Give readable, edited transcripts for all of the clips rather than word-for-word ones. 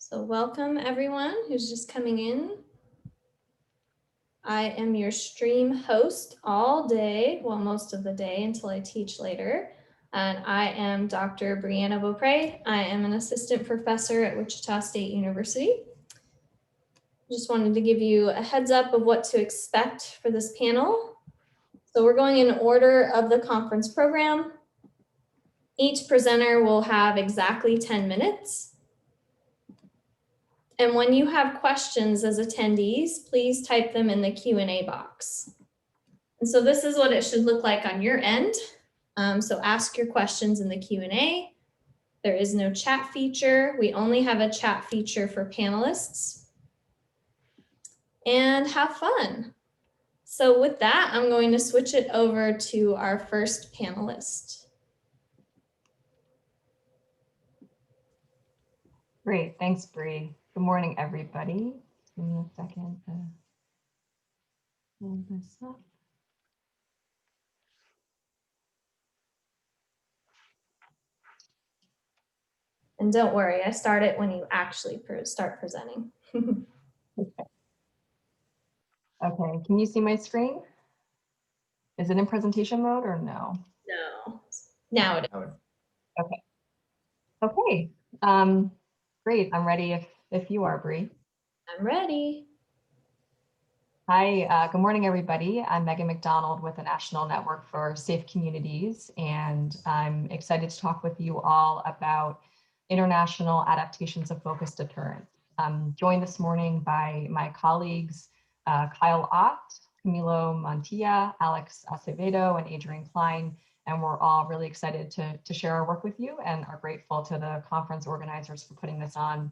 So welcome everyone who's just coming in. I am your stream host all day, well, most of the day until I teach later. And I am Dr. Brianna Beaupre. I am an assistant professor at Wichita State University. Just wanted to give you a heads up of what to expect for this panel. So we're going in order of the conference program. Each presenter will have exactly 10 minutes. And when you have questions as attendees, please type them in the Q&A box. And so this is what it should look like on your end. So ask your questions in the Q&A. There is no chat feature. We only have a chat feature for panelists. And have fun. So with that, I'm going to switch it over to our first panelist. Great, thanks, Bree. Good morning, everybody. Give me a second to pull this up. And don't worry, I start it when you actually start presenting. Okay, can you see my screen? Is it in presentation mode or no? No, now it is. Okay. Okay, great, I'm ready if you are, Bree. I'm ready. Hi, good morning, everybody. I'm Megan McDonald with the National Network for Safe Communities, and I'm excited to talk with you all about international adaptations of focused deterrence. I'm joined this morning by my colleagues, Kyle Ott, Camilo Mantilla, Alex Acevedo, and Adrian Klein, and we're all really excited to share our work with you and are grateful to the conference organizers for putting this on.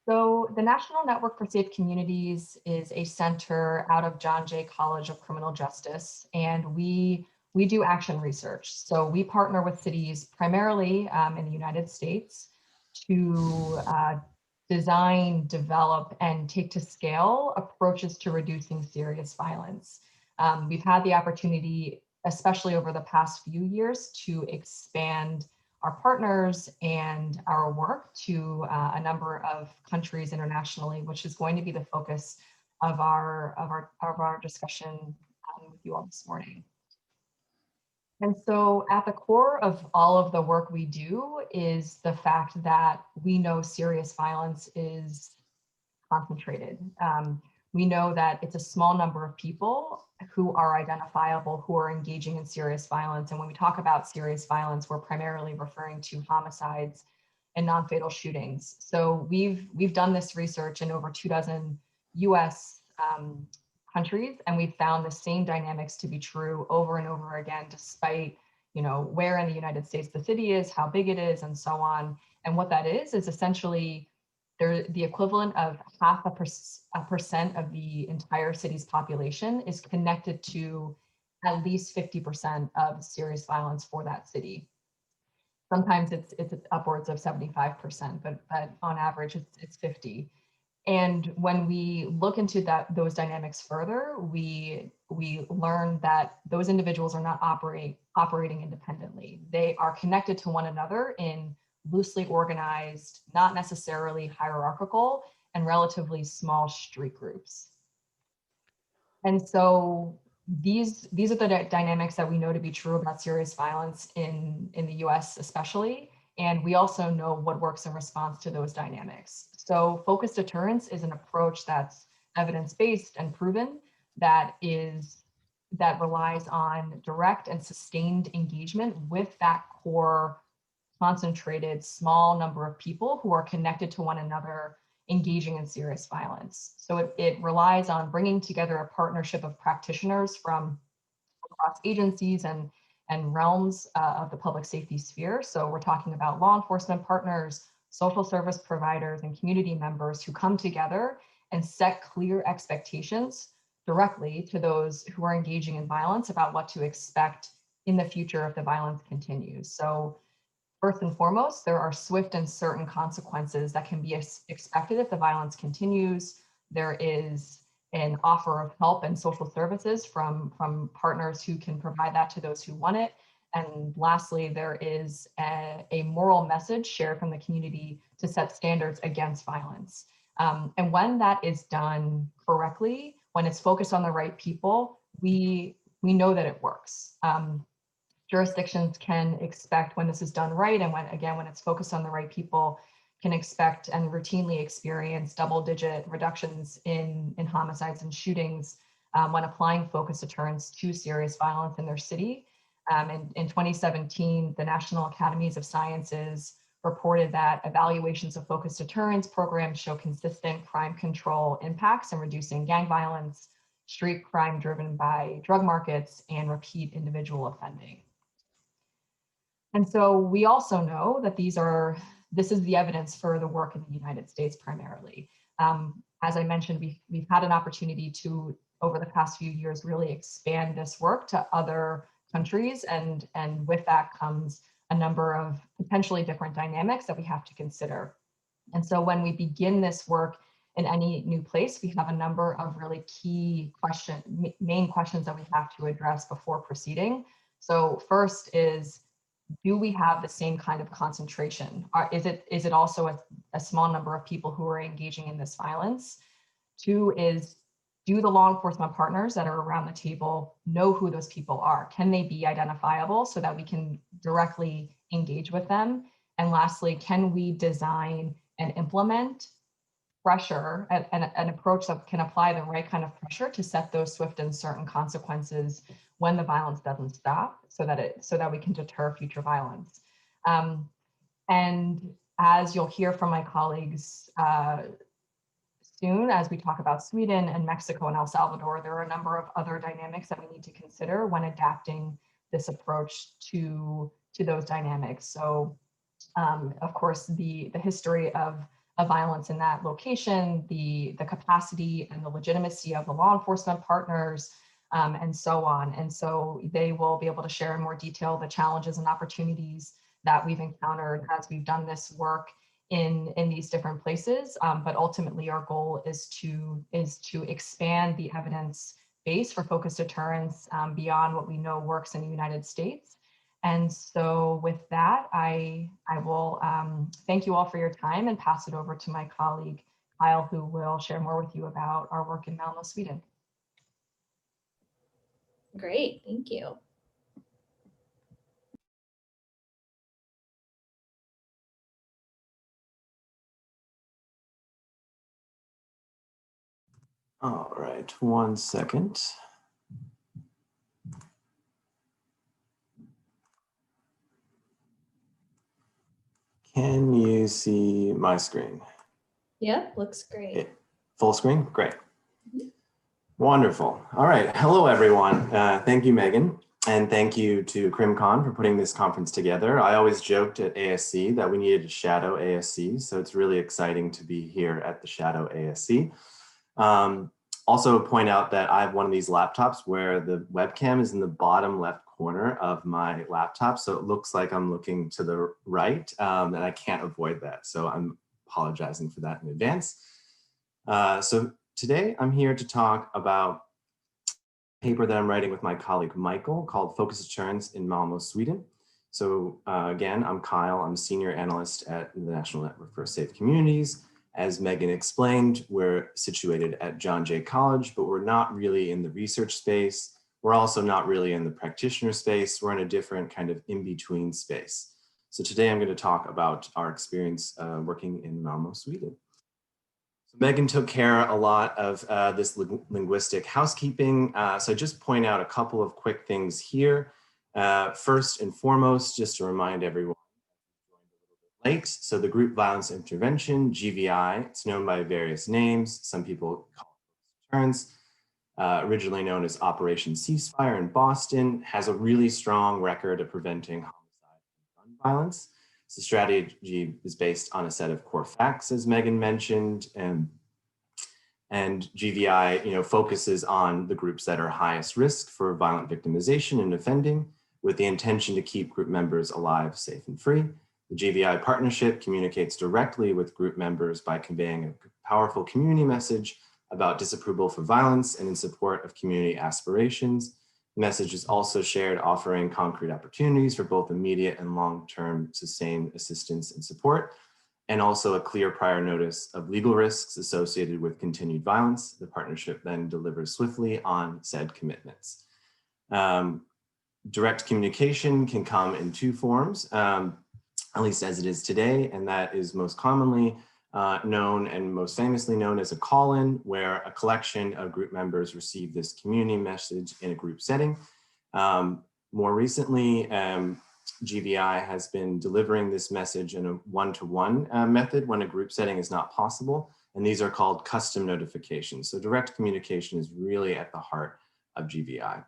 So the National Network for Safe Communities is a center out of John Jay College of Criminal Justice, and we do action research. So we partner with cities primarily in the United States to design, develop, and take to scale approaches to reducing serious violence. We've had the opportunity, especially over the past few years, to expand our partners and our work to a number of countries internationally, which is going to be the focus of our discussion with you all this morning. And so at the core of all of the work we do is the fact that we know serious violence is concentrated. We know that it's a small number of people who are identifiable, who are engaging in serious violence. And when we talk about serious violence, we're primarily referring to homicides and non-fatal shootings. So we've done this research in over 24 US countries, and we've found the same dynamics to be true over and over again, despite where in the United States the city is, how big it is, and so on. And what that is essentially the equivalent of 0.5% of the entire city's population is connected to at least 50% of serious violence for that city. Sometimes it's upwards of 75%, but on average it's 50. And when we look into those dynamics further, we learn that those individuals are not operating independently. They are connected to one another in loosely organized, not necessarily hierarchical, and relatively small street groups. And so these are the dynamics that we know to be true about serious violence in the US especially, and we also know what works in response to those dynamics. So focused deterrence is an approach that's evidence-based and proven that relies on direct and sustained engagement with that core concentrated small number of people who are connected to one another, engaging in serious violence. So it relies on bringing together a partnership of practitioners from across agencies and realms of the public safety sphere. So we're talking about law enforcement partners, social service providers, and community members who come together and set clear expectations directly to those who are engaging in violence about what to expect in the future if the violence continues. So first and foremost, there are swift and certain consequences that can be expected if the violence continues. There is an offer of help and social services from partners who can provide that to those who want it. And lastly, there is a moral message shared from the community to set standards against violence. And when that is done correctly, when it's focused on the right people, we know that it works. Jurisdictions can expect when this is done right, and when it's focused on the right people, can expect and routinely experience double-digit reductions in homicides and shootings when applying focused deterrence to serious violence in their city. And in 2017, the National Academies of Sciences reported that evaluations of focused deterrence programs show consistent crime control impacts in reducing gang violence, street crime driven by drug markets, and repeat individual offending. And so we also know that this is the evidence for the work in the United States primarily. As I mentioned, we've had an opportunity to, over the past few years, really expand this work to other countries, and with that comes a number of potentially different dynamics that we have to consider. And so when we begin this work in any new place, we have a number of really key main questions that we have to address before proceeding. So first is, do we have the same kind of concentration? Is it also a small number of people who are engaging in this violence? Two is, do the law enforcement partners that are around the table know who those people are? Can they be identifiable so that we can directly engage with them? And lastly, can we design and implement pressure, an approach that can apply the right kind of pressure to set those swift and certain consequences when the violence doesn't stop, so that we can deter future violence? And as you'll hear from my colleagues soon, as we talk about Sweden and Mexico and El Salvador, there are a number of other dynamics that we need to consider when adapting this approach to those dynamics. So, of course, the history of violence in that location, the capacity and the legitimacy of the law enforcement partners, and so on. And so they will be able to share in more detail the challenges and opportunities that we've encountered as we've done this work in these different places. But ultimately, our goal is to expand the evidence base for focused deterrence beyond what we know works in the United States. And so with that, I will thank you all for your time and pass it over to my colleague, Kyle, who will share more with you about our work in Malmö, Sweden. Great, thank you. All right, 1 second. Can you see my screen? Yep, looks great. Okay. Full screen? Great. Wonderful. All right. Hello, everyone. Thank you, Megan. And thank you to CrimCon for putting this conference together. I always joked at ASC that we needed to shadow ASC, so it's really exciting to be here at the Shadow ASC. Also point out that I have one of these laptops where the webcam is in the bottom left corner of my laptop, so it looks like I'm looking to the right, and I can't avoid that. So I'm apologizing for that in advance. So today I'm here to talk about a paper that I'm writing with my colleague Michael called Focused Deterrence in Malmö, Sweden. So again, I'm Kyle, I'm a senior analyst at the National Network for Safe Communities. As Megan explained, we're situated at John Jay College, but we're not really in the research space. We're also not really in the practitioner space. We're in a different kind of in-between space. So today I'm going to talk about our experience working in Malmö, Sweden. So Megan took care a lot of this linguistic housekeeping. So I just point out a couple of quick things here. First and foremost, just to remind everyone, late. So the Group Violence Intervention, GVI, it's known by various names. Some people call it Deterrence, originally known as Operation Ceasefire in Boston, has a really strong record of preventing homicide and gun violence. So strategy is based on a set of core facts, as Megan mentioned, and GVI focuses on the groups that are highest risk for violent victimization and offending, with the intention to keep group members alive, safe, and free. The GVI partnership communicates directly with group members by conveying a powerful community message about disapproval for violence and in support of community aspirations. The message is also shared, offering concrete opportunities for both immediate and long-term sustained assistance and support, and also a clear prior notice of legal risks associated with continued violence. The partnership then delivers swiftly on said commitments. Direct communication can come in two forms, at least as it is today, and that is most commonly known and most famously known as a call-in, where a collection of group members receive this community message in a group setting. More recently, GVI has been delivering this message in a one-to-one method when a group setting is not possible, and these are called custom notifications. So direct communication is really at the heart of GVI.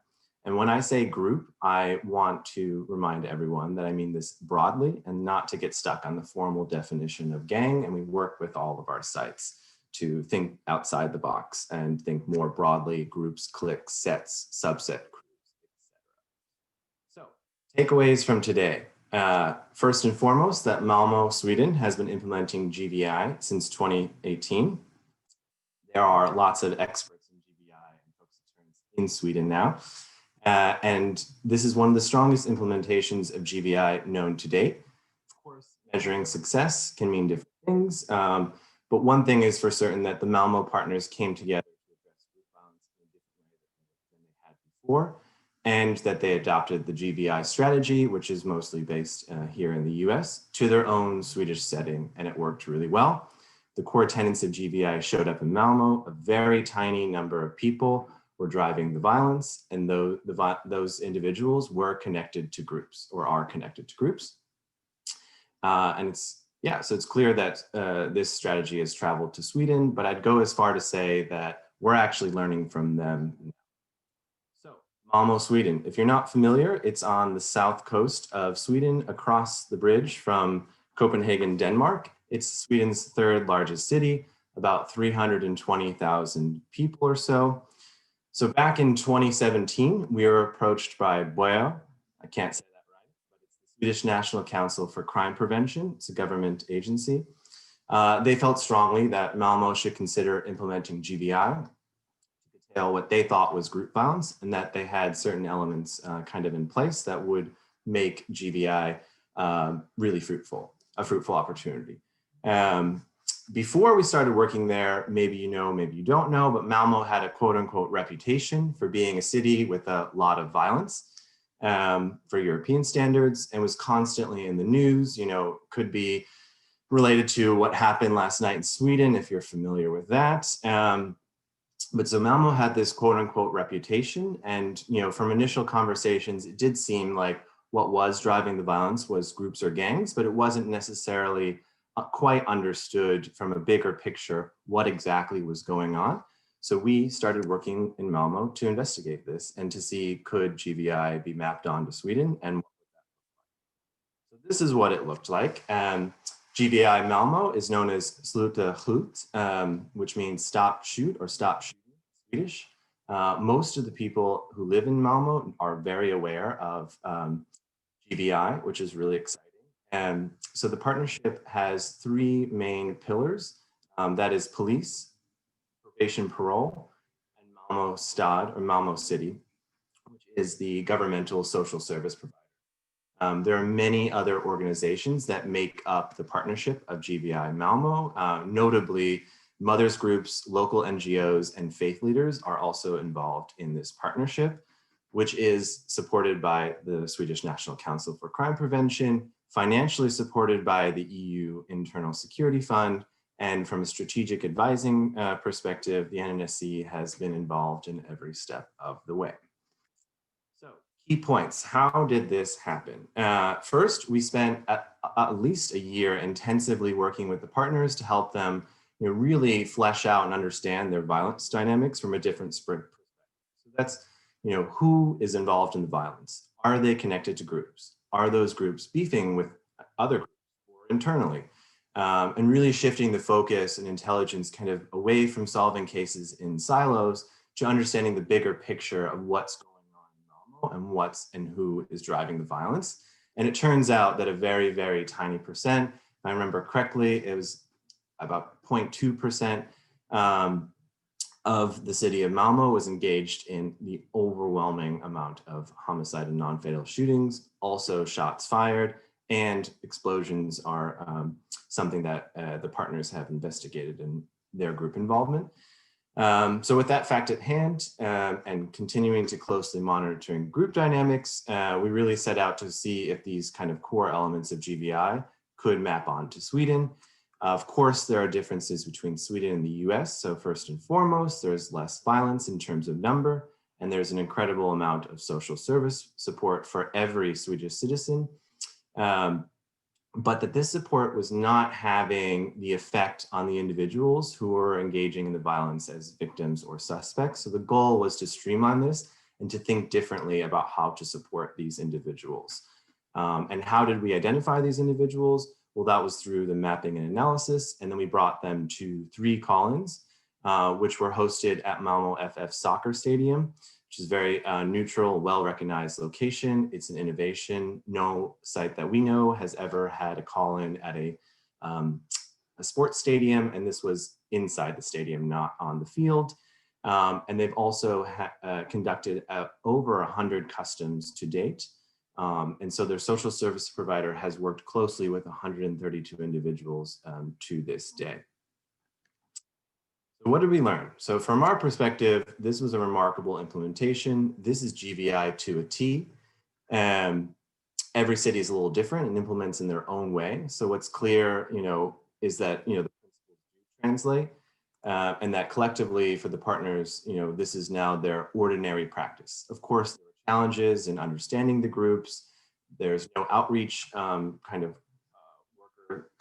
And when I say group, I want to remind everyone that I mean this broadly and not to get stuck on the formal definition of gang. And we work with all of our sites to think outside the box and think more broadly: groups, cliques, sets, subset groups, etc. So takeaways from today. First and foremost, that Malmö, Sweden has been implementing GVI since 2018. There are lots of experts in GVI and deterrence in Sweden now. And this is one of the strongest implementations of GVI known to date. Of course, measuring success can mean different things, but one thing is for certain, that the Malmö partners came together to address group violence in a different way than they had before, and that they adopted the GVI strategy, which is mostly based here in the US, to their own Swedish setting, and it worked really well. The core tenets of GVI showed up in Malmö. A very tiny number of people were driving the violence, and those individuals were connected to groups, or are connected to groups. And so it's clear that this strategy has traveled to Sweden, but I'd go as far to say that we're actually learning from them. So Malmö, Sweden, if you're not familiar, it's on the south coast of Sweden, across the bridge from Copenhagen, Denmark. It's Sweden's third largest city, about 320,000 people or so. So back in 2017, we were approached by BOA, I can't say that right, but it's the Swedish National Council for Crime Prevention. It's a government agency. They felt strongly that Malmö should consider implementing GVI to detail what they thought was group violence, and that they had certain elements kind of in place that would make GVI really a fruitful opportunity. Before we started working there, maybe you know, maybe you don't know, but Malmö had a quote unquote reputation for being a city with a lot of violence for European standards, and was constantly in the news. You know, could be related to what happened last night in Sweden, if you're familiar with that. But so Malmö had this quote unquote reputation, and you know, from initial conversations, it did seem like what was driving the violence was groups or gangs, but it wasn't necessarily quite understood from a bigger picture what exactly was going on. So we started working in Malmö to investigate this and to see, could GVI be mapped onto Sweden, and what would that look like? So this is what it looked like. GVI Malmö is known as Sluta skjut, which means stop shoot or stop shooting in Swedish. Most of the people who live in Malmö are very aware of GVI, which is really exciting. And so the partnership has three main pillars. That is police, probation, parole, and Malmö Stad, or Malmö City, which is the governmental social service provider. There are many other organizations that make up the partnership of GVI Malmö. Notably, mothers groups, local NGOs, and faith leaders are also involved in this partnership, which is supported by the Swedish National Council for Crime Prevention, financially supported by the EU Internal Security Fund, and from a strategic advising perspective, the NNSC has been involved in every step of the way. So key points, how did this happen? First, we spent at least a year intensively working with the partners to help them really flesh out and understand their violence dynamics from a different perspective. So that's, who is involved in the violence? Are they connected to groups? Are those groups beefing with other groups or internally? And really shifting the focus and intelligence kind of away from solving cases in silos to understanding the bigger picture of what's going on in Malmö and what's and who is driving the violence. And it turns out that a very, very tiny percent, if I remember correctly, it was about 0.2%, of the city of Malmö was engaged in the overwhelming amount of homicide and non-fatal shootings, also shots fired, and explosions are something that the partners have investigated in their group involvement. So with that fact at hand and continuing to closely monitoring group dynamics, we really set out to see if these kind of core elements of GVI could map onto Sweden. Of course, there are differences between Sweden and the US. So first and foremost, there's less violence in terms of number, and there's an incredible amount of social service support for every Swedish citizen. But that this support was not having the effect on the individuals who were engaging in the violence as victims or suspects. So the goal was to streamline this and to think differently about how to support these individuals. And how did we identify these individuals? Well, that was through the mapping and analysis. And then we brought them to 3 call-ins, which were hosted at Malmö FF Soccer Stadium, which is very neutral, well-recognized location. It's an innovation. No site that we know has ever had a call-in at a sports stadium, and this was inside the stadium, not on the field. And they've also conducted over 100 customs to date. And so their social service provider has worked closely with 132 individuals to this day. So what did we learn? So from our perspective, this was a remarkable implementation. This is GVI to a T. Every city is a little different and implements in their own way. So what's clear, is that, the principles do translate and that collectively for the partners, this is now their ordinary practice. Of course, there are challenges in understanding the groups. There's no outreach worker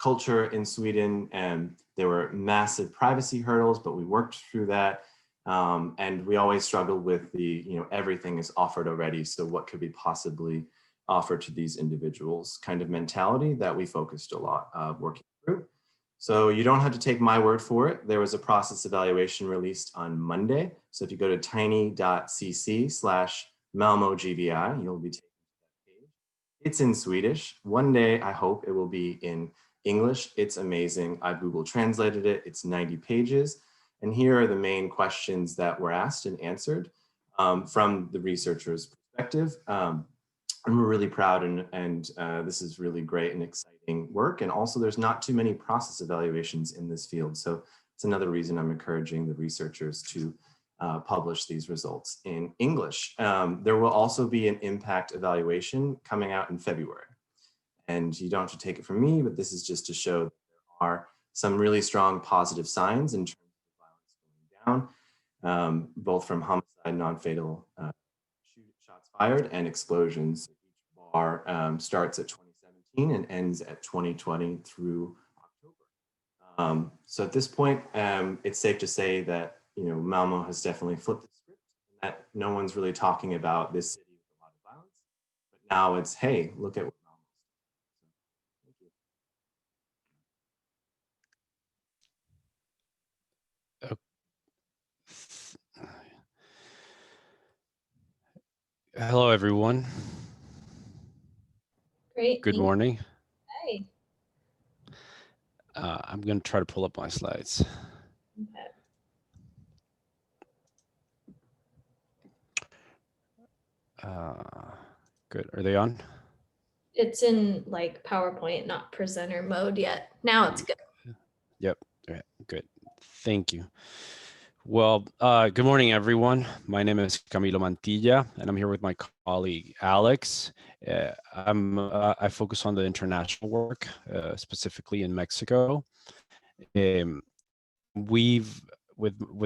culture in Sweden, and there were massive privacy hurdles, but we worked through that. And we always struggled with the, everything is offered already. So what could be possibly offered to these individuals kind of mentality that we focused a lot working through. So you don't have to take my word for it. There was a process evaluation released on Monday. So if you go to tiny.cc/MalmöGVI, you'll be taken to that page. It's in Swedish. One day, I hope it will be in English. It's amazing. I Google translated it. It's 90 pages. And here are the main questions that were asked and answered from the researcher's perspective. And we're really proud and this is really great and exciting work. And also there's not too many process evaluations in this field. So it's another reason I'm encouraging the researchers to publish these results in English. There will also be an impact evaluation coming out in February. And you don't have to take it from me, but this is just to show that there are some really strong positive signs in terms of violence going down, both from homicide, non-fatal shots fired, and explosions. Each bar starts at 2017 and ends at 2020 through October. So at this point, it's safe to say that Malmö has definitely flipped the script, and that no one's really talking about this city with a lot of violence, but now it's, hey, look at what Malmö is doing. Thank you. Hello, everyone. Great. Good morning. Hey. I'm going to try to pull up my slides. Okay. Good. Are they on? It's in like PowerPoint, not presenter mode yet. Now it's good. Yep. Okay. Good. Thank you. Well, good morning, everyone. My name is Camilo Mantilla, and I'm here with my colleague, Alex. I focus on the international work, specifically in Mexico. With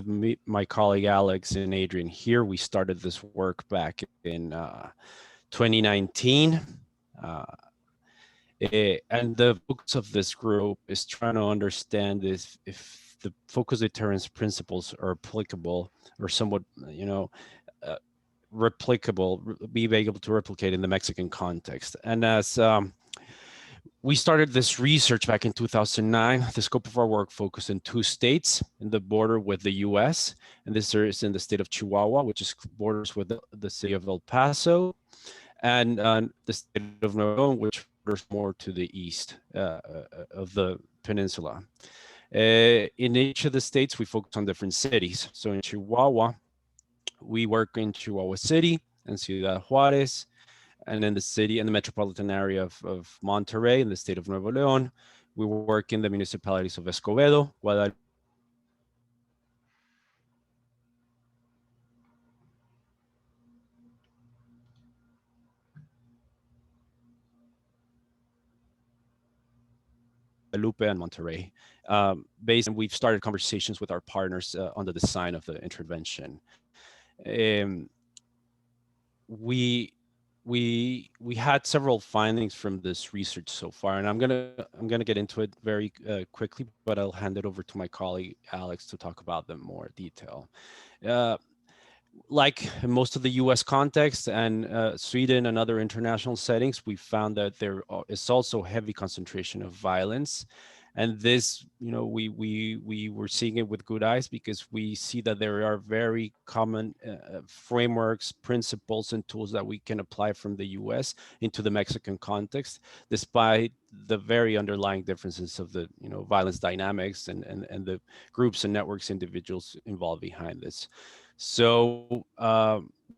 me, my colleague, Alex, and Adrian here, we started this work back in 2019. And the focus of this group is trying to understand if the focus deterrence principles are applicable or somewhat, replicable, be able to replicate in the Mexican context. And as we started this research back in 2009, the scope of our work focused in 2 states in the border with the US, and this is in the state of Chihuahua, which is borders with the city of El Paso, and the state of Nuevo León, which borders more to the east of the peninsula. In each of the states, we focus on different cities. So in Chihuahua, we work in Chihuahua City and Ciudad Juarez, and in the city and the metropolitan area of Monterrey in the state of Nuevo León. We work in the municipalities of Escobedo, Guadalupe, and Monterrey. Based, and we've started conversations with our partners on the design of the intervention. We had several findings from this research so far, and I'm gonna get into it very quickly, but I'll hand it over to my colleague Alex to talk about them more detail. Like in most of the U.S. context and Sweden and other international settings, we found that there is also heavy concentration of violence. And this, we were seeing it with good eyes because we see that there are very common frameworks, principles, and tools that we can apply from the U.S. into the Mexican context, despite the very underlying differences of the, violence dynamics and the groups and networks, individuals involved behind this. So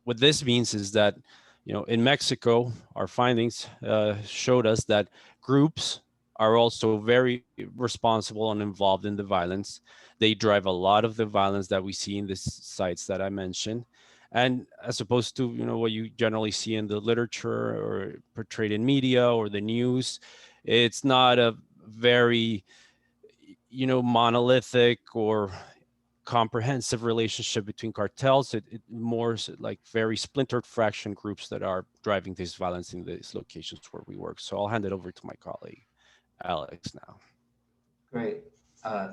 what this means is that, in Mexico, our findings showed us that groups are also very responsible and involved in the violence. They drive a lot of the violence that we see in the sites that I mentioned. And as opposed to, what you generally see in the literature or portrayed in media or the news, it's not a very, monolithic or comprehensive relationship between cartels. It more like very splintered fraction groups that are driving this violence in these locations where we work. So I'll hand it over to my colleague, Alex, now. Great.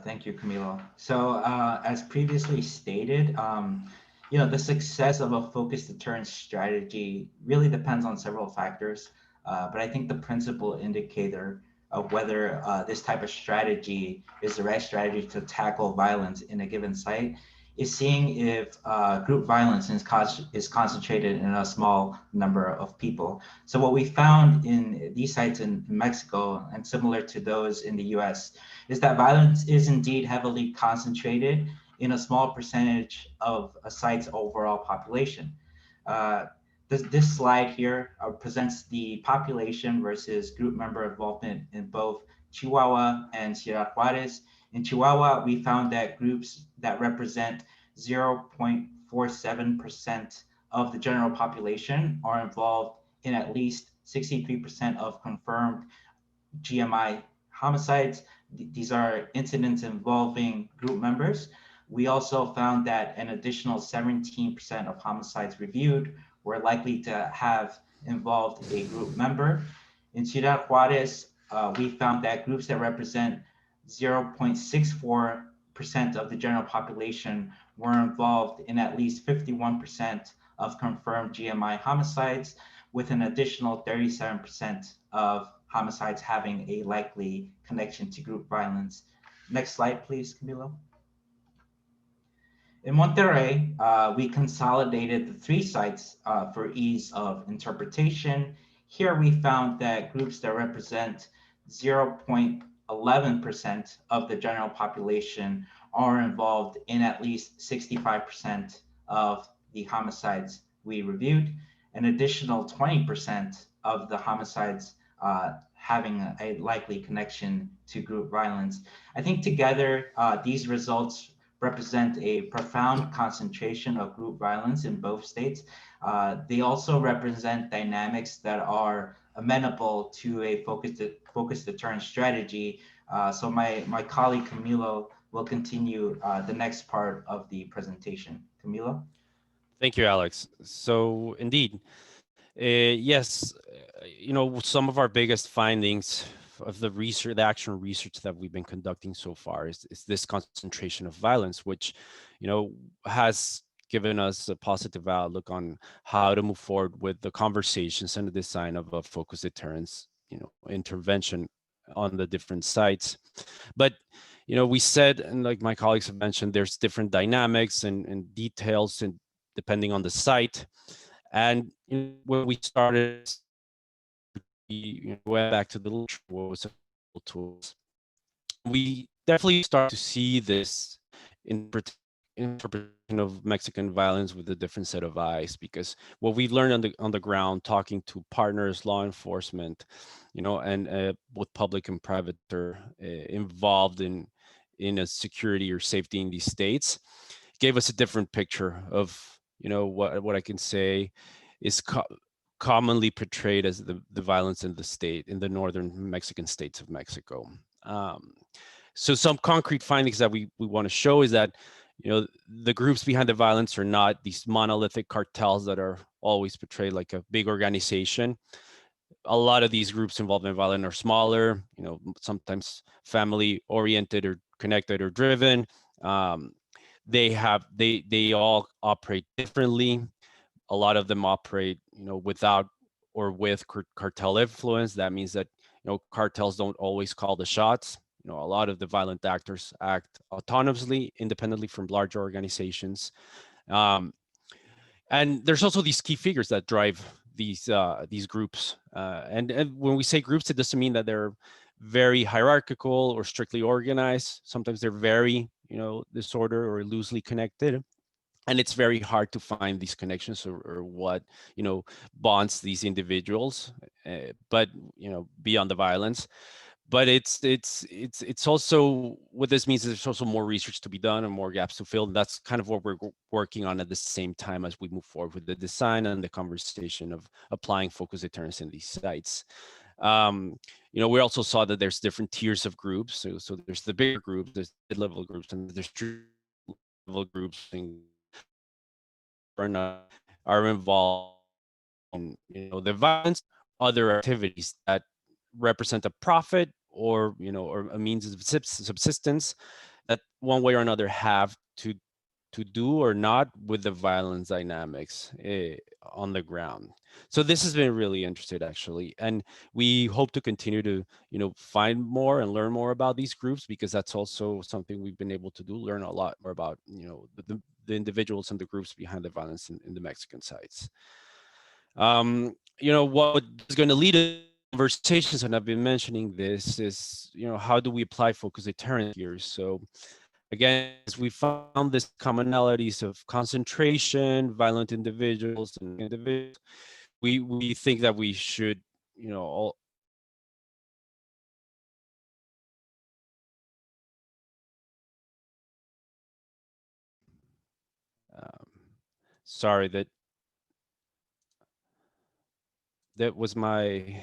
Thank you, Camilo. So as previously stated, the success of a focused deterrence strategy really depends on several factors. But I think the principal indicator of whether this type of strategy is the right strategy to tackle violence in a given site is seeing if group violence is concentrated in a small number of people. So what we found in these sites in Mexico, and similar to those in the US, is that violence is indeed heavily concentrated in a small percentage of a site's overall population. This slide here presents the population versus group member involvement in both Chihuahua and Ciudad Juarez. In Chihuahua, we found that groups that represent 0.47% of the general population are involved in at least 63% of confirmed GMI homicides. These are incidents involving group members. We also found that an additional 17% of homicides reviewed were likely to have involved a group member. In Ciudad Juarez, we found that groups that represent 0.64% of the general population were involved in at least 51% of confirmed GMI homicides, with an additional 37% of homicides having a likely connection to group violence. Next slide, please, Camilo. In Monterrey, we consolidated the 3 sites for ease of interpretation. Here we found that groups that represent 0.11% of the general population are involved in at least 65% of the homicides we reviewed. An additional 20% of the homicides having a likely connection to group violence. I think together, these results represent a profound concentration of group violence in both states. They also represent dynamics that are amenable to a focused deterrence strategy. So my colleague Camilo will continue the next part of the presentation. Camilo? Thank you, Alex. So indeed, yes, some of our biggest findings of the research, the actual research that we've been conducting so far is this concentration of violence, which, has given us a positive outlook on how to move forward with the conversations and the design of a focused deterrence, intervention on the different sites. But, we said, and like my colleagues have mentioned, there's different dynamics and details and depending on the site. And when we started, we went back to the literature, what was tools. we definitely start to see this interpretation of Mexican violence with a different set of eyes, because what we've learned on the ground, talking to partners, law enforcement, and both public and private are involved in a security or safety in these states, gave us a different picture of what I can say is commonly portrayed as the violence in the state, in the northern Mexican states of Mexico. So some concrete findings that we want to show is that the groups behind the violence are not these monolithic cartels that are always portrayed like a big organization. A lot of these groups involved in violence are smaller, sometimes family oriented or connected or driven. They all operate differently. A lot of them operate, without or with cartel influence. That means that, cartels don't always call the shots. A lot of the violent actors act autonomously, independently from larger organizations. And there's also these key figures that drive these groups. And when we say groups, it doesn't mean that they're very hierarchical or strictly organized. Sometimes they're very, disordered or loosely connected. And it's very hard to find these connections or what bonds these individuals, but beyond the violence. But it's also, what this means is there's also more research to be done and more gaps to fill. And that's kind of what we're working on at the same time as we move forward with the design and the conversation of applying focus deterrence in these sites. We also saw that there's different tiers of groups. So there's the bigger groups, there's mid-level groups, and there's level groups and are involved in the violence, other activities that represent a profit or a means of subsistence that one way or another have to do or not with the violence dynamics on the ground. So this has been really interesting, actually, and we hope to continue to find more and learn more about these groups, because that's also something we've been able to do, learn a lot more about the individuals and the groups behind the violence in the Mexican sites. What is going to lead to conversations, and I've been mentioning this, is how do we apply focus deterrence here? So again, as we found this commonalities of concentration, violent individuals, and individuals, we think that we should all sorry, that was my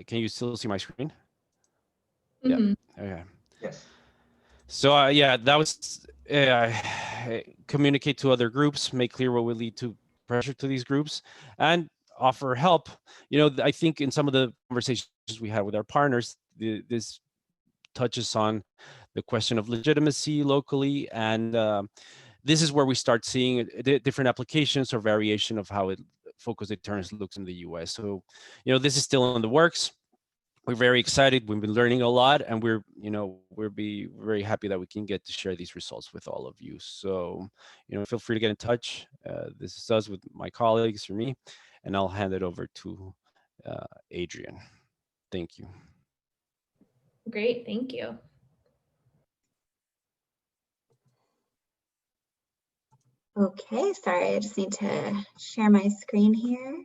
can you still see my screen? Mhm. Yeah. Okay. Yes. So yeah, that was communicate to other groups, make clear what would lead to pressure to these groups, and offer help. I think in some of the conversations we had with our partners, this touches on the question of legitimacy locally, and this is where we start seeing different applications or variation of how focus deterrence looks in the US. So, this is still in the works. We're very excited. We've been learning a lot, and we'll be very happy that we can get to share these results with all of you. So, feel free to get in touch. This is us with my colleagues or me, and I'll hand it over to Adrian. Thank you. Great, thank you. Okay, sorry, I just need to share my screen here.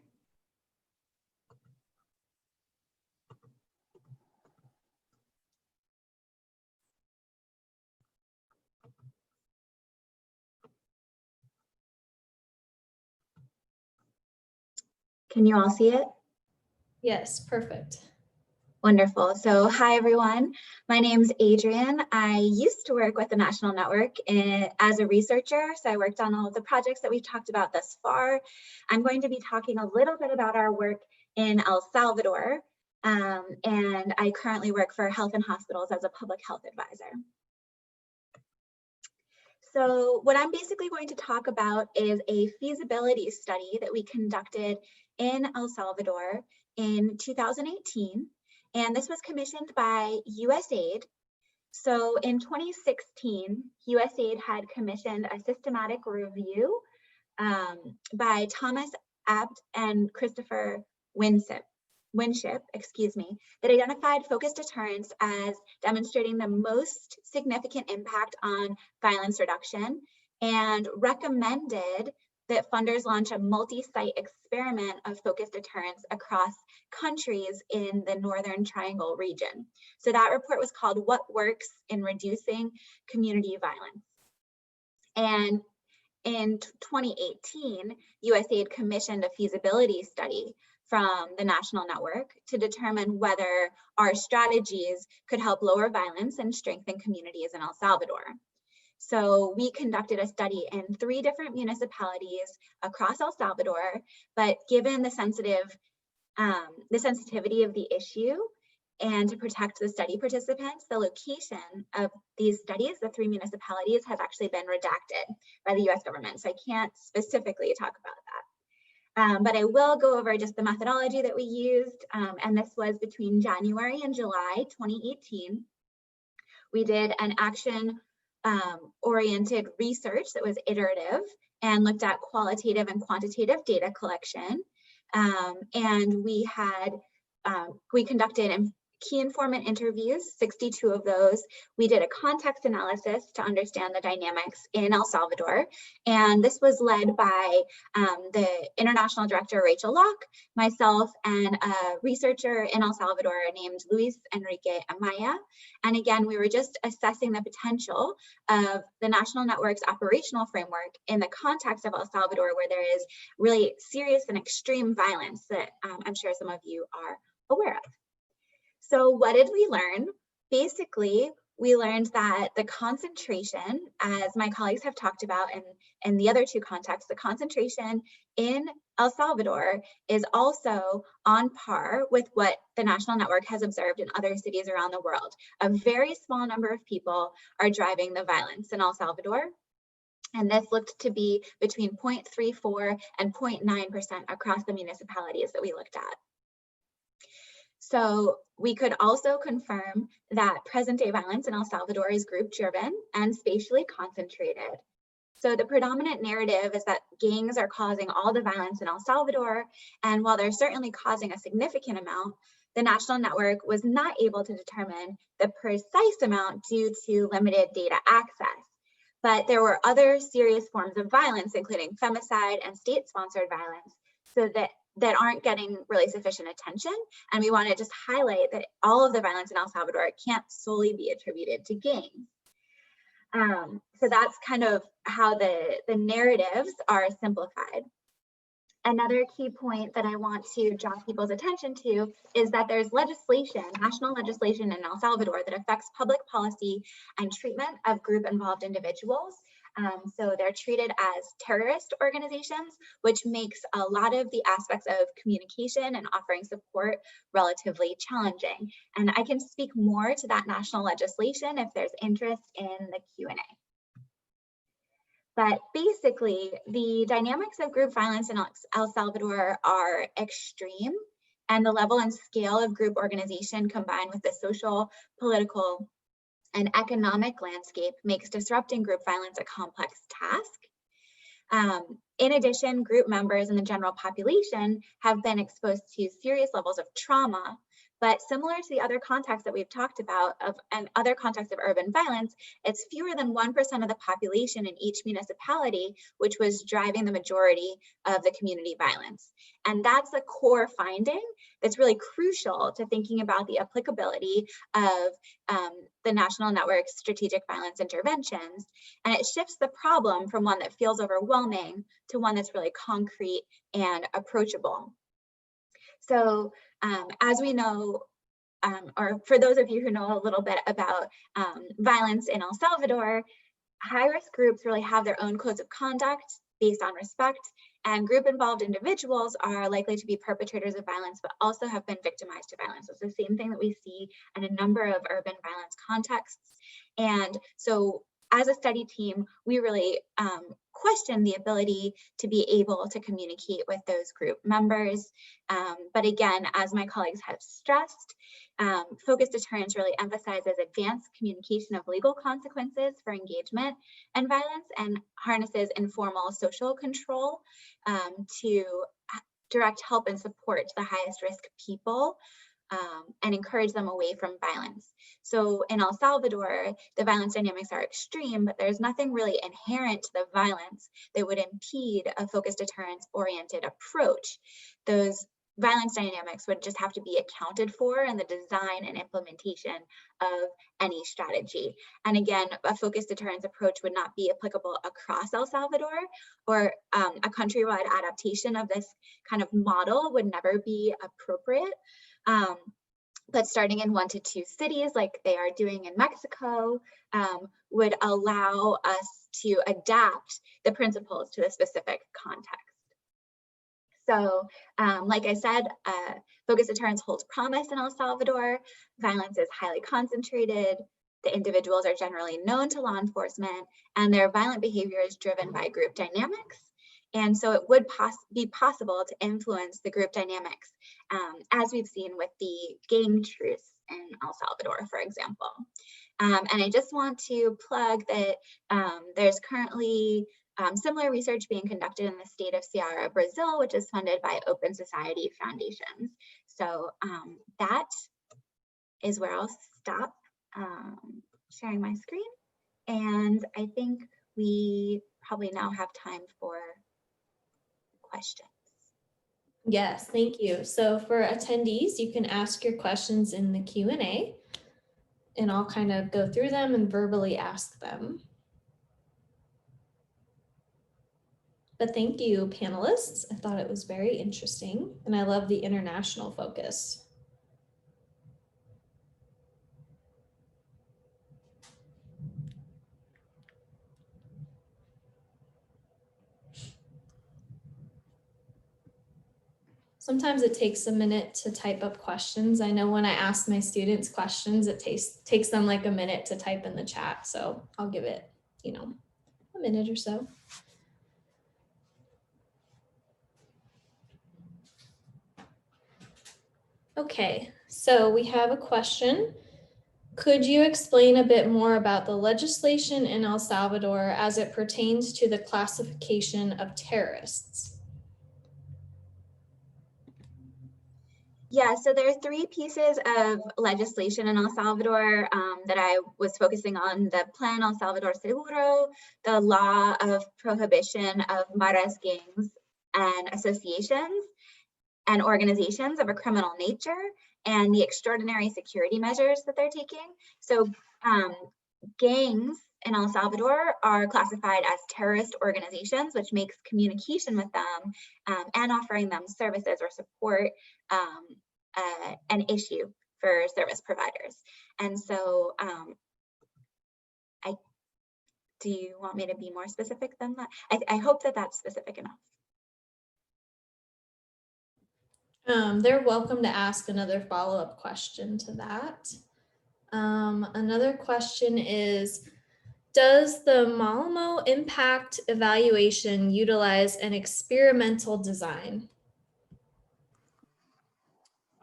Can you all see it? Yes, perfect. Wonderful. So hi, everyone. My name's Adrian. I used to work with the National Network as a researcher. So I worked on all of the projects that we've talked about thus far. I'm going to be talking a little bit about our work in El Salvador. And I currently work for Health and Hospitals as a public health advisor. So what I'm basically going to talk about is a feasibility study that we conducted in El Salvador in 2018. And this was commissioned by USAID. So in 2016, USAID had commissioned a systematic review by Thomas Abt and Christopher Winsett. Winship, that identified focused deterrence as demonstrating the most significant impact on violence reduction and recommended that funders launch a multi-site experiment of focused deterrence across countries in the Northern Triangle region. So that report was called What Works in Reducing Community Violence. And in 2018, USAID commissioned a feasibility study from the national network to determine whether our strategies could help lower violence and strengthen communities in El Salvador. So we conducted a study in 3 different municipalities across El Salvador, but given the sensitivity of the issue and to protect the study participants, the location of these studies, the 3 municipalities, has actually been redacted by the US government. So I can't specifically talk about that. But I will go over just the methodology that we used, and this was between January and July 2018. We did an action-oriented research that was iterative and looked at qualitative and quantitative data collection. And we conducted key informant interviews, 62 of those. We did a context analysis to understand the dynamics in El Salvador. And this was led by the International Director, Rachel Locke, myself, and a researcher in El Salvador named Luis Enrique Amaya. And again, we were just assessing the potential of the National Network's operational framework in the context of El Salvador, where there is really serious and extreme violence that I'm sure some of you are aware of. So what did we learn? Basically, we learned that the concentration, as my colleagues have talked about in the other 2 contexts, the concentration in El Salvador is also on par with what the National Network has observed in other cities around the world. A very small number of people are driving the violence in El Salvador. And this looked to be between 0.34 and 0.9% across the municipalities that we looked at. So we could also confirm that present-day violence in El Salvador is group-driven and spatially concentrated. So the predominant narrative is that gangs are causing all the violence in El Salvador, and while they're certainly causing a significant amount, the National Network was not able to determine the precise amount due to limited data access. But there were other serious forms of violence, including femicide and state-sponsored violence, so that aren't getting really sufficient attention. And we want to just highlight that all of the violence in El Salvador can't solely be attributed to gangs. So that's kind of how the narratives are simplified. Another key point that I want to draw people's attention to is that there's legislation, national legislation in El Salvador that affects public policy and treatment of group-involved individuals. So they're treated as terrorist organizations, which makes a lot of the aspects of communication and offering support relatively challenging. And I can speak more to that national legislation if there's interest in the Q&A. But basically, the dynamics of group violence in El Salvador are extreme, and the level and scale of group organization combined with the social, political, and economic landscape makes disrupting group violence a complex task. In addition, group members in the general population have been exposed to serious levels of trauma, but similar to the other contexts that we've talked about and other contexts of urban violence, it's fewer than 1% of the population in each municipality, which was driving the majority of the community violence. And that's a core finding that's really crucial to thinking about the applicability of the National Network's strategic violence interventions. And it shifts the problem from one that feels overwhelming to one that's really concrete and approachable. So as we know, or for those of you who know a little bit about violence in El Salvador, high-risk groups really have their own codes of conduct based on respect, and group-involved individuals are likely to be perpetrators of violence, but also have been victimized to violence. So it's the same thing that we see in a number of urban violence contexts. And so as a study team, we really question the ability to be able to communicate with those group members. But again, as my colleagues have stressed, focused deterrence really emphasizes advanced communication of legal consequences for engagement and violence, and harnesses informal social control to direct help and support to the highest risk people, and encourage them away from violence. So in El Salvador, the violence dynamics are extreme, but there's nothing really inherent to the violence that would impede a focused deterrence oriented approach. Those violence dynamics would just have to be accounted for in the design and implementation of any strategy. And again, a focused deterrence approach would not be applicable across El Salvador, or a countrywide adaptation of this kind of model would never be appropriate. But starting in 1 to 2 cities, like they are doing in Mexico, would allow us to adapt the principles to the specific context. So, like I said, focused deterrence holds promise in El Salvador. Violence is highly concentrated. The individuals are generally known to law enforcement, and their violent behavior is driven by group dynamics. And so it would be possible to influence the group dynamics, as we've seen with the gang truce in El Salvador, for example. And I just want to plug that there's currently similar research being conducted in the state of Ceará, Brazil, which is funded by Open Society Foundations. So that is where I'll stop sharing my screen. And I think we probably now have time for questions. Yes, thank you. So for attendees, you can ask your questions in the Q&A, and I'll kind of go through them and verbally ask them. But thank you, panelists. I thought it was very interesting, and I love the international focus. Sometimes it takes a minute to type up questions. I know when I ask my students questions, it takes them like a minute to type in the chat. So I'll give it, a minute or so. Okay, so we have a question. Could you explain a bit more about the legislation in El Salvador as it pertains to the classification of terrorists? Yeah, so there are 3 pieces of legislation in El Salvador that I was focusing on: the Plan El Salvador Seguro, the law of prohibition of maras, gangs, and associations and organizations of a criminal nature, and the extraordinary security measures that they're taking. So gangs in El Salvador are classified as terrorist organizations, which makes communication with them and offering them services or support an issue for service providers. And so do you want me to be more specific than that? I hope that that's specific enough. They're welcome to ask another follow-up question to that. Another question is, does the Malmö impact evaluation utilize an experimental design?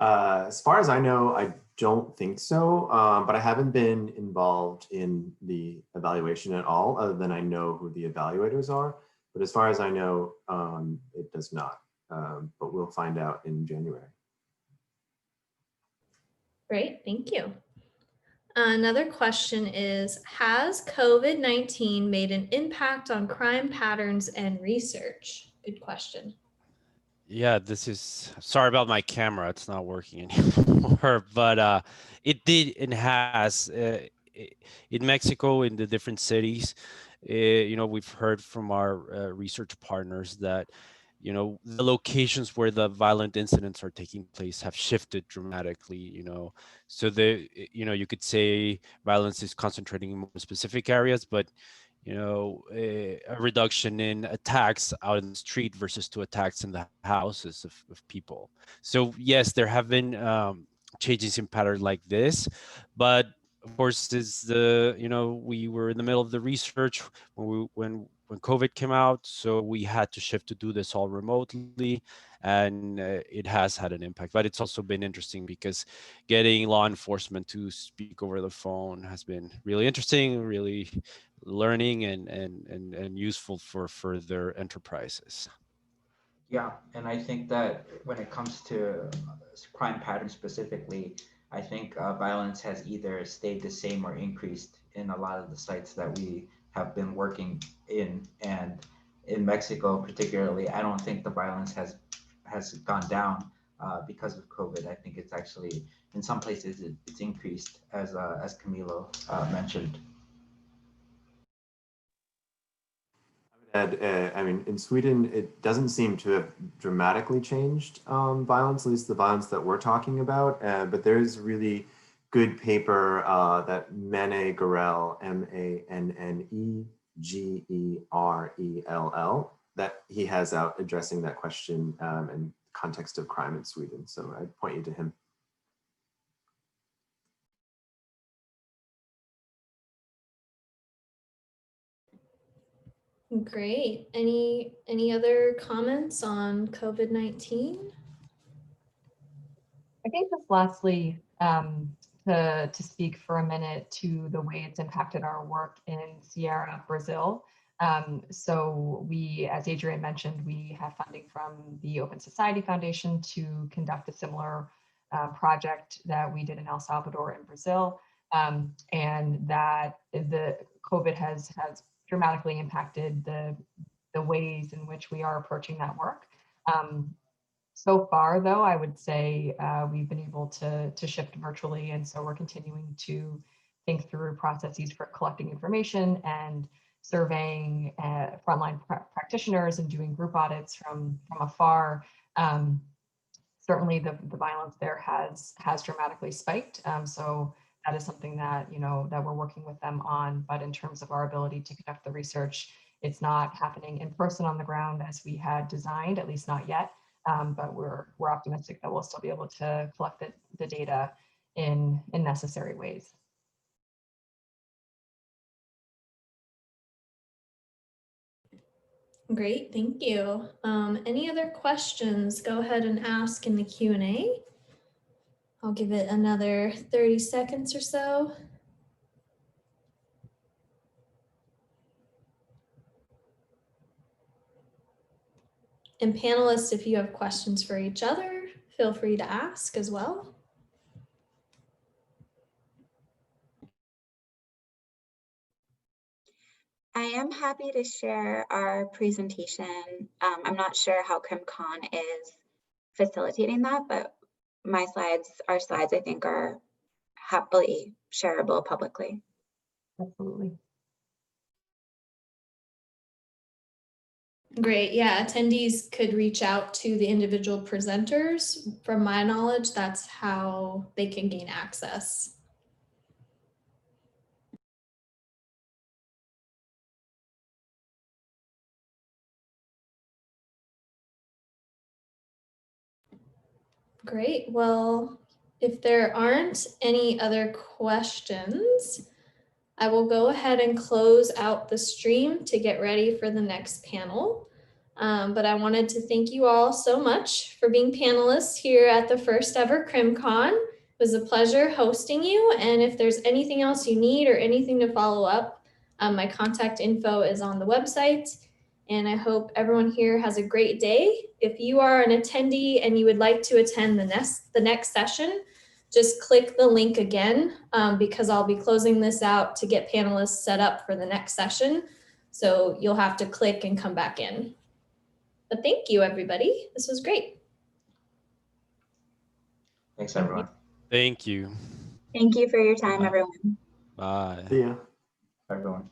As far as I know, I don't think so, but I haven't been involved in the evaluation at all, other than I know who the evaluators are. But as far as I know, it does not, but we'll find out in January. Great, thank you. Another question is, has COVID-19 made an impact on crime patterns and research? Good question. Yeah, sorry about my camera. It's not working anymore, but it did and has in Mexico, in the different cities. We've heard from our research partners that, the locations where the violent incidents are taking place have shifted dramatically, so you could say violence is concentrating in more specific areas, but a reduction in attacks out in the street versus to attacks in the houses of people. So yes, there have been changes in pattern like this, but of course, we were in the middle of the research when COVID came out, so we had to shift to do this all remotely, and it has had an impact. But it's also been interesting because getting law enforcement to speak over the phone has been really interesting, really learning and useful for their enterprises. Yeah, and I think that when it comes to crime patterns specifically, I think violence has either stayed the same or increased in a lot of the sites that we have been working in. And in Mexico, particularly, I don't think the violence has gone down because of COVID. I think it's actually in some places it's increased, as Camilo mentioned. And I mean, in Sweden, it doesn't seem to have dramatically changed violence, at least the violence that we're talking about. But there's really good paper that Mane Garell, Mannegerell, that he has out addressing that question and context of crime in Sweden. So I'd point you to him. Great. Any other comments on COVID-19? I think just lastly, to speak for a minute to the way it's impacted our work in Sierra, Brazil. So we, as Adrian mentioned, we have funding from the Open Society Foundation to conduct a similar project that we did in El Salvador and Brazil. And that the COVID has dramatically impacted the ways in which we are approaching that work. So far, though, I would say we've been able to shift virtually, and so we're continuing to think through processes for collecting information and surveying frontline practitioners and doing group audits from afar. Certainly, the violence there has dramatically spiked. So that is something that that we're working with them on. But in terms of our ability to conduct the research, it's not happening in person on the ground as we had designed, at least not yet. But we're optimistic that we'll still be able to collect the data in necessary ways. Great, thank you. Any other questions? Go ahead and ask in the Q&A. I'll give it another 30 seconds or so. And panelists, if you have questions for each other, feel free to ask as well. I am happy to share our presentation. I'm not sure how CrimCon is facilitating that, but our slides, I think, are happily shareable publicly. Absolutely. Great, yeah, attendees could reach out to the individual presenters. From my knowledge, that's how they can gain access. Great, well, if there aren't any other questions, I will go ahead and close out the stream to get ready for the next panel. But I wanted to thank you all so much for being panelists here at the first ever CrimCon. It was a pleasure hosting you. And if there's anything else you need or anything to follow up, my contact info is on the website. And I hope everyone here has a great day. If you are an attendee and you would like to attend the next session, just click the link again because I'll be closing this out to get panelists set up for the next session. So you'll have to click and come back in. But thank you, everybody. This was great. Thanks, everyone. Thank you. Thank you for your time, everyone. Bye. See ya. Everyone.